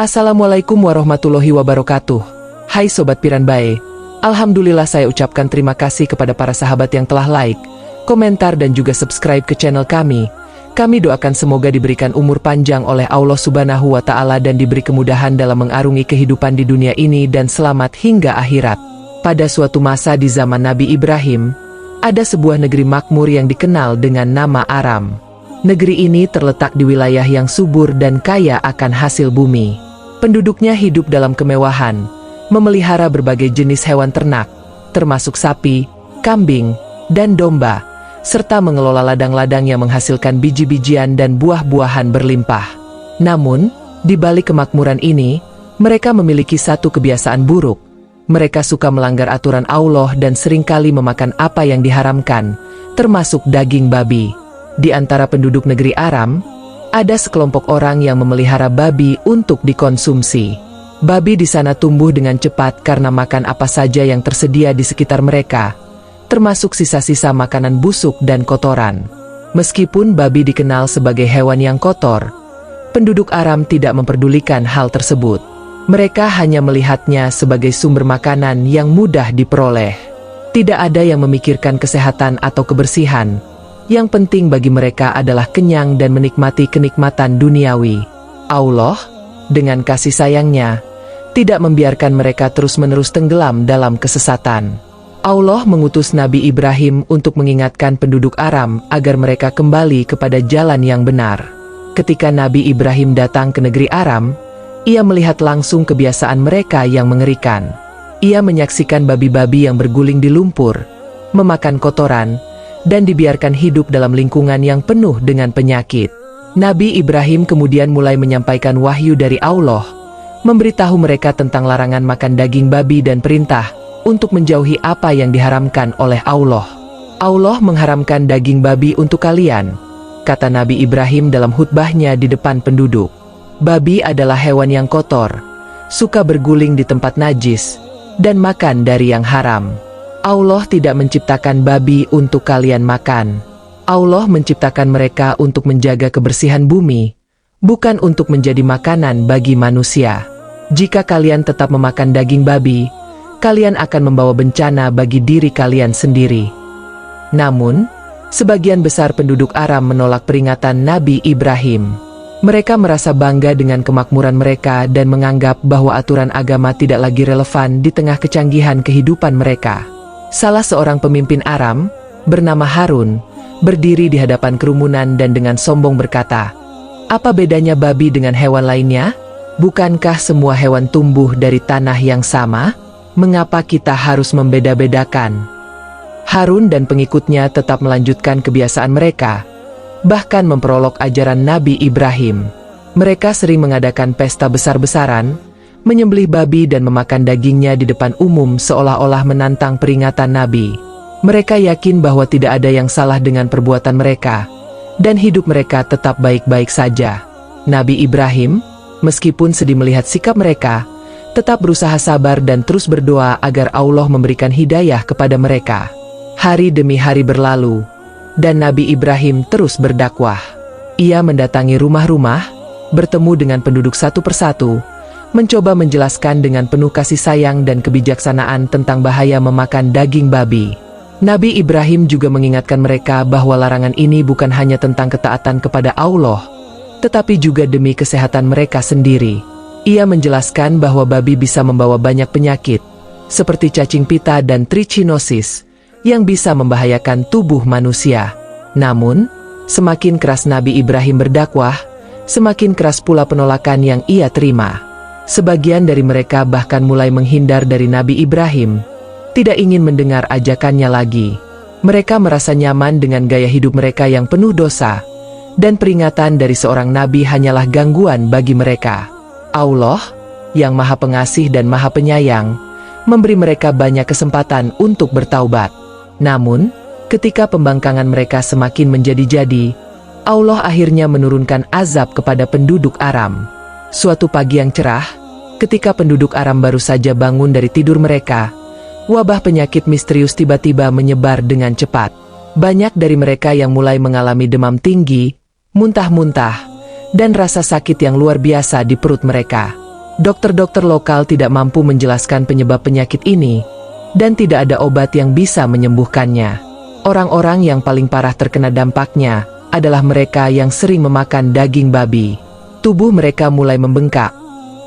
Assalamualaikum warahmatullahi wabarakatuh. Hai Sobat Piranbae, Alhamdulillah saya ucapkan terima kasih kepada para sahabat yang telah like, komentar dan juga subscribe ke channel kami. Kami doakan semoga diberikan umur panjang oleh Allah Subhanahu wa Ta'ala dan diberi kemudahan dalam mengarungi kehidupan di dunia ini dan selamat hingga akhirat. Pada suatu masa di zaman Nabi Ibrahim, ada sebuah negeri makmur yang dikenal dengan nama Aram. Negeri ini terletak di wilayah yang subur dan kaya akan hasil bumi. Penduduknya hidup dalam kemewahan, memelihara berbagai jenis hewan ternak, termasuk sapi, kambing, dan domba, serta mengelola ladang-ladang yang menghasilkan biji-bijian dan buah-buahan berlimpah. Namun, di balik kemakmuran ini, mereka memiliki satu kebiasaan buruk. Mereka suka melanggar aturan Allah dan seringkali memakan apa yang diharamkan, termasuk daging babi. Di antara penduduk negeri Aram, ada sekelompok orang yang memelihara babi untuk dikonsumsi. Babi di sana tumbuh dengan cepat karena makan apa saja yang tersedia di sekitar mereka, termasuk sisa-sisa makanan busuk dan kotoran. Meskipun babi dikenal sebagai hewan yang kotor, penduduk Aram tidak memperdulikan hal tersebut. Mereka hanya melihatnya sebagai sumber makanan yang mudah diperoleh. Tidak ada yang memikirkan kesehatan atau kebersihan. Yang penting bagi mereka adalah kenyang dan menikmati kenikmatan duniawi. Allah, dengan kasih sayangnya, tidak membiarkan mereka terus-menerus tenggelam dalam kesesatan. Allah mengutus Nabi Ibrahim untuk mengingatkan penduduk Aram agar mereka kembali kepada jalan yang benar. Ketika Nabi Ibrahim datang ke negeri Aram, ia melihat langsung kebiasaan mereka yang mengerikan. Ia menyaksikan babi-babi yang berguling di lumpur, memakan kotoran, dan dibiarkan hidup dalam lingkungan yang penuh dengan penyakit. Nabi Ibrahim kemudian mulai menyampaikan wahyu dari Allah, memberitahu mereka tentang larangan makan daging babi dan perintah untuk menjauhi apa yang diharamkan oleh Allah. Allah mengharamkan daging babi untuk kalian, kata Nabi Ibrahim dalam khutbahnya di depan penduduk. Babi adalah hewan yang kotor, suka berguling di tempat najis, dan makan dari yang haram. Allah tidak menciptakan babi untuk kalian makan. Allah menciptakan mereka untuk menjaga kebersihan bumi, bukan untuk menjadi makanan bagi manusia. Jika kalian tetap memakan daging babi, kalian akan membawa bencana bagi diri kalian sendiri. Namun, sebagian besar penduduk Aram menolak peringatan Nabi Ibrahim. Mereka merasa bangga dengan kemakmuran mereka dan menganggap bahwa aturan agama tidak lagi relevan di tengah kecanggihan kehidupan mereka. Salah seorang pemimpin Aram, bernama Harun, berdiri di hadapan kerumunan dan dengan sombong berkata, "Apa bedanya babi dengan hewan lainnya? Bukankah semua hewan tumbuh dari tanah yang sama? Mengapa kita harus membeda-bedakan?" Harun dan pengikutnya tetap melanjutkan kebiasaan mereka, bahkan memperolok ajaran Nabi Ibrahim. Mereka sering mengadakan pesta besar-besaran, menyembelih babi dan memakan dagingnya di depan umum seolah-olah menantang peringatan Nabi. Mereka yakin bahwa tidak ada yang salah dengan perbuatan mereka, dan hidup mereka tetap baik-baik saja. Nabi Ibrahim, meskipun sedih melihat sikap mereka, tetap berusaha sabar dan terus berdoa agar Allah memberikan hidayah kepada mereka. Hari demi hari berlalu, dan Nabi Ibrahim terus berdakwah. Ia mendatangi rumah-rumah, bertemu dengan penduduk satu persatu, mencoba menjelaskan dengan penuh kasih sayang dan kebijaksanaan tentang bahaya memakan daging babi. Nabi Ibrahim juga mengingatkan mereka bahwa larangan ini bukan hanya tentang ketaatan kepada Allah, tetapi juga demi kesehatan mereka sendiri. Ia menjelaskan bahwa babi bisa membawa banyak penyakit, seperti cacing pita dan trichinosis, yang bisa membahayakan tubuh manusia. Namun, semakin keras Nabi Ibrahim berdakwah, semakin keras pula penolakan yang ia terima. Sebagian dari mereka bahkan mulai menghindar dari Nabi Ibrahim, tidak ingin mendengar ajakannya lagi. Mereka merasa nyaman dengan gaya hidup mereka yang penuh dosa, dan peringatan dari seorang nabi hanyalah gangguan bagi mereka. Allah, yang Maha Pengasih dan Maha Penyayang, memberi mereka banyak kesempatan untuk bertaubat. Namun, ketika pembangkangan mereka semakin menjadi-jadi, Allah akhirnya menurunkan azab kepada penduduk Aram. Suatu pagi yang cerah, ketika penduduk Aram baru saja bangun dari tidur mereka, wabah penyakit misterius tiba-tiba menyebar dengan cepat. Banyak dari mereka yang mulai mengalami demam tinggi, muntah-muntah, dan rasa sakit yang luar biasa di perut mereka. Dokter-dokter lokal tidak mampu menjelaskan penyebab penyakit ini, dan tidak ada obat yang bisa menyembuhkannya. Orang-orang yang paling parah terkena dampaknya adalah mereka yang sering memakan daging babi. Tubuh mereka mulai membengkak,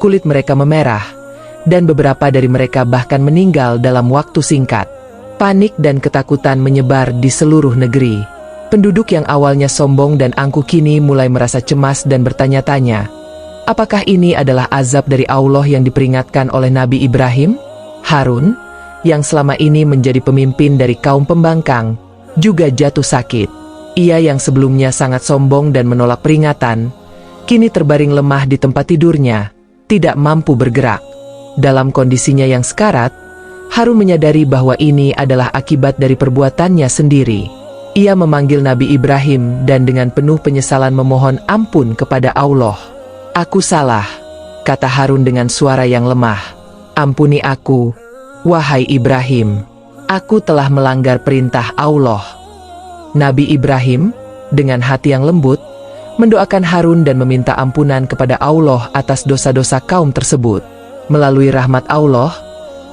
kulit mereka memerah, dan beberapa dari mereka bahkan meninggal dalam waktu singkat. Panik dan ketakutan menyebar di seluruh negeri. Penduduk yang awalnya sombong dan angkuh kini mulai merasa cemas dan bertanya-tanya, apakah ini adalah azab dari Allah yang diperingatkan oleh Nabi Ibrahim? Harun, yang selama ini menjadi pemimpin dari kaum pembangkang, juga jatuh sakit. Ia yang sebelumnya sangat sombong dan menolak peringatan, kini terbaring lemah di tempat tidurnya, tidak mampu bergerak. Dalam kondisinya yang sekarat, Harun menyadari bahwa ini adalah akibat dari perbuatannya sendiri. Ia memanggil Nabi Ibrahim dan dengan penuh penyesalan memohon ampun kepada Allah. "Aku salah," kata Harun dengan suara yang lemah. "Ampuni aku, wahai Ibrahim. Aku telah melanggar perintah Allah." Nabi Ibrahim, dengan hati yang lembut, mendoakan Harun dan meminta ampunan kepada Allah atas dosa-dosa kaum tersebut. Melalui rahmat Allah,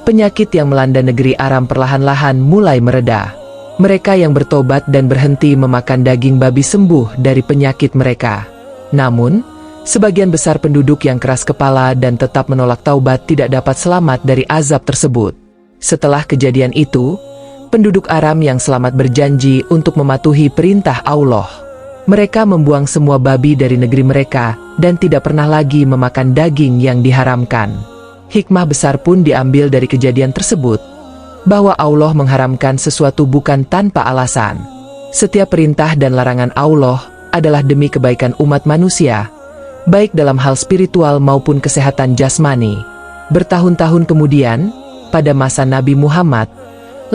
penyakit yang melanda negeri Aram perlahan-lahan mulai mereda. Mereka yang bertobat dan berhenti memakan daging babi sembuh dari penyakit mereka. Namun, sebagian besar penduduk yang keras kepala dan tetap menolak taubat tidak dapat selamat dari azab tersebut. Setelah kejadian itu, penduduk Aram yang selamat berjanji untuk mematuhi perintah Allah. Mereka membuang semua babi dari negeri mereka dan tidak pernah lagi memakan daging yang diharamkan. Hikmah besar pun diambil dari kejadian tersebut, bahwa Allah mengharamkan sesuatu bukan tanpa alasan. Setiap perintah dan larangan Allah adalah demi kebaikan umat manusia, baik dalam hal spiritual maupun kesehatan jasmani. Bertahun-tahun kemudian, pada masa Nabi Muhammad,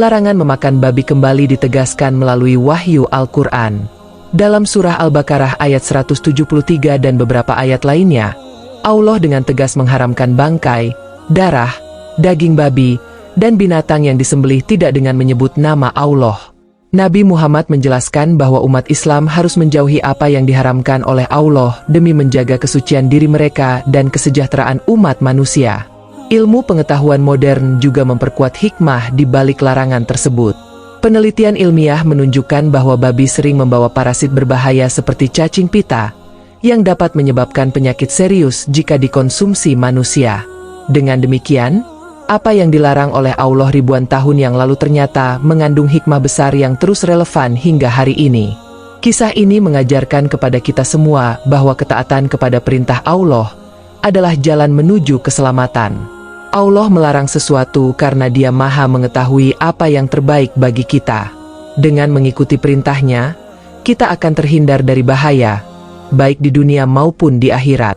larangan memakan babi kembali ditegaskan melalui wahyu Al-Quran. Dalam surah Al-Baqarah ayat 173 dan beberapa ayat lainnya, Allah dengan tegas mengharamkan bangkai, darah, daging babi, dan binatang yang disembelih tidak dengan menyebut nama Allah. Nabi Muhammad menjelaskan bahwa umat Islam harus menjauhi apa yang diharamkan oleh Allah demi menjaga kesucian diri mereka dan kesejahteraan umat manusia. Ilmu pengetahuan modern juga memperkuat hikmah di balik larangan tersebut. Penelitian ilmiah menunjukkan bahwa babi sering membawa parasit berbahaya seperti cacing pita, yang dapat menyebabkan penyakit serius jika dikonsumsi manusia. Dengan demikian, apa yang dilarang oleh Allah ribuan tahun yang lalu ternyata mengandung hikmah besar yang terus relevan hingga hari ini. Kisah ini mengajarkan kepada kita semua bahwa ketaatan kepada perintah Allah adalah jalan menuju keselamatan. Allah melarang sesuatu karena Dia Maha mengetahui apa yang terbaik bagi kita. Dengan mengikuti perintahnya, kita akan terhindar dari bahaya, baik di dunia maupun di akhirat.